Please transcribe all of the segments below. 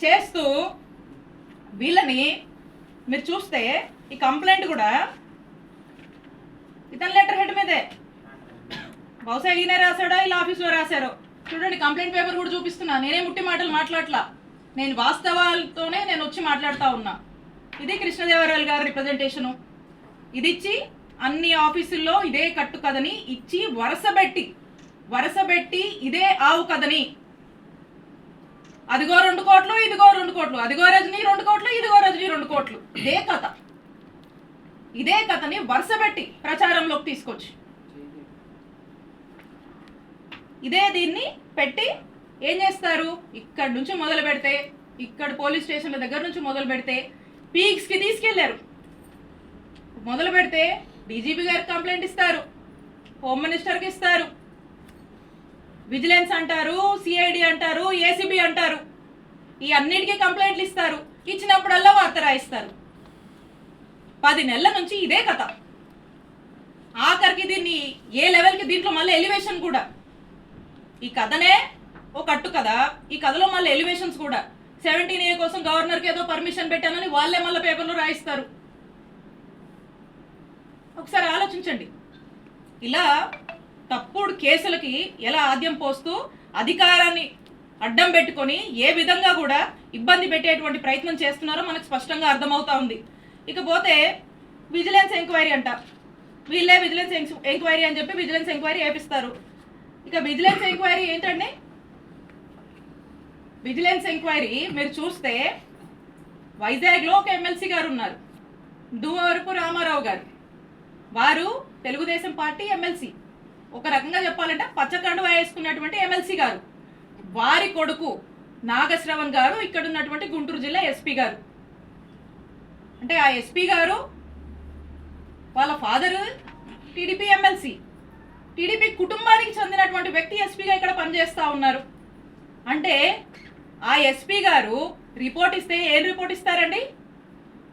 చేస్తూ వీళ్ళని మీరు చూస్తే ఈ కంప్లైంట్ కూడా ఇతని లెటర్ హెడ్ మీదే, బహుశా ఈయన రాశాడో ఇలా ఆఫీస్లో రాశారో. చూడండి, కంప్లైంట్ పేపర్ కూడా చూపిస్తున్నా. నేనే ముట్టి మాటలు మాట్లాడలా, నేను వాస్తవాలతోనే నేను వచ్చి మాట్లాడుతూ ఉన్నా. ఇది కృష్ణదేవరాయలు గారి రిప్రజెంటేషను. ఇది ఇచ్చి అన్ని ఆఫీసుల్లో ఇదే కట్టు కథని ఇచ్చి వరసబెట్టి ఇదే ఆవు కథని, అదిగో 2 కోట్లు, ఇదిగో 2 కోట్లు, అదిగో రజనీ 2 కోట్లు, ఇదిగో రజనీ 2 కోట్లు, ఇదే కథని వరుసబెట్టి ప్రచారంలోకి తీసుకొచ్చి దీన్ని పెట్టి ఏం చేస్తారు? ఇక్కడ నుంచి మొదలు పెడితే, ఇక్కడ పోలీస్ స్టేషన్ల దగ్గర నుంచి మొదలు పెడితే పీక్స్కి తీసుకెళ్లారు. మొదలు పెడితే డీజీపీ గారికి కంప్లైంట్ ఇస్తారు, హోమ్ మినిస్టర్కి ఇస్తారు, విజిలెన్స్ అంటారు, సిఐడి అంటారు, ఏసీబీ అంటారు, ఈ అన్నిటికీ కంప్లైంట్లు ఇస్తారు. ఇచ్చినప్పుడల్లా వార్త రాయిస్తారు. 10 నెలల నుంచి ఇదే కథ. ఆఖరికి దీన్ని ఏ లెవెల్కి, దీంట్లో మళ్ళీ ఎలివేషన్ కూడా, ఈ కథనే ఓ కట్టు కదా, ఈ కథలో మళ్ళీ ఎలివేషన్స్ కూడా. 17A కోసం గవర్నర్కి ఏదో పర్మిషన్ పెట్టానని వాళ్ళే మళ్ళీ పేపర్లో రాయిస్తారు. ఒకసారి ఆలోచించండి. ఇలా తప్పుడు కేసులకి ఎలా ఆద్యం పోస్తూ అధికారాన్ని అడ్డం పెట్టుకొని ఏ విధంగా కూడా ఇబ్బంది పెట్టేటువంటి ప్రయత్నం చేస్తున్నారో మనకు స్పష్టంగా అర్థమవుతా ఉంది. ఇకపోతే విజిలెన్స్ ఎంక్వైరీ అంట, వీళ్ళే విజిలెన్స్ ఎంక్వైరీ అని చెప్పి విజిలెన్స్ ఎంక్వైరీ వేపిస్తారు. ఇక విజిలెన్స్ ఎంక్వైరీ ఏంటండి? విజిలెన్స్ ఎంక్వైరీ మీరు చూస్తే వైజాగ్లో ఒక ఎమ్మెల్సీ గారు ఉన్నారు, దువ్వవరపు రామారావు గారు. వారు తెలుగుదేశం పార్టీ ఎమ్మెల్సీ, ఒక రకంగా చెప్పాలంటే పచ్చకండువా వేసుకున్నటువంటి ఎమ్మెల్సీ గారు. వారి కొడుకు నాగశ్రవణ్ గారు ఇక్కడ ఉన్నటువంటి గుంటూరు జిల్లా ఎస్పీ గారు. అంటే ఆ ఎస్పీ గారు వాళ్ళ ఫాదరు టీడీపీ ఎమ్మెల్సీ, టీడీపీ కుటుంబానికి చెందినటువంటి వ్యక్తి ఎస్పీగా ఇక్కడ పనిచేస్తూ ఉన్నారు. అంటే ఆ ఎస్పీ గారు రిపోర్ట్ ఇస్తే ఏం రిపోర్ట్ ఇస్తారండి?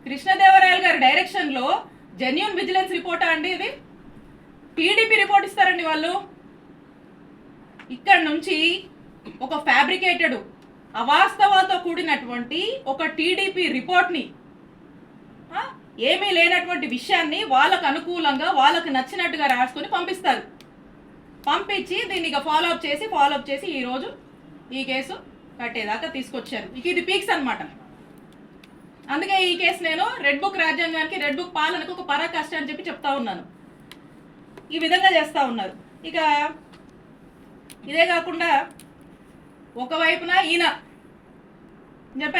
కృష్ణదేవరాయలు గారి డైరెక్షన్లో జెన్యూన్ విజిలెన్స్ రిపోర్టా అండి ఇది? టీడీపీ రిపోర్ట్ ఇస్తారండి వాళ్ళు. ఇక్కడ నుంచి ఒక ఫ్యాబ్రికేటెడ్ అవాస్తవాలతో కూడినటువంటి ఒక టీడీపీ రిపోర్ట్ని, ఏమీ లేనటువంటి విషయాన్ని వాళ్ళకు అనుకూలంగా వాళ్ళకు నచ్చినట్టుగా రాసుకొని పంపిస్తారు. పంపించి దీన్ని ఇక ఫాలోఅప్ చేసి ఈరోజు ఈ కేసు కట్టేదాకా తీసుకొచ్చారు. ఇక ఇది పీక్స్ అనమాట. అందుకే ఈ కేసు నేను రెడ్ బుక్ రాజ్యాంగానికి, రెడ్ బుక్ పాలనకు ఒక పరాకాష్ట అని చెప్పి చెప్తా ఉన్నాను. ఈ విధంగా చేస్తూ ఉన్నారు. ఇక ఇదే కాకుండా ఒకవైపున ఈయన చెప్పారు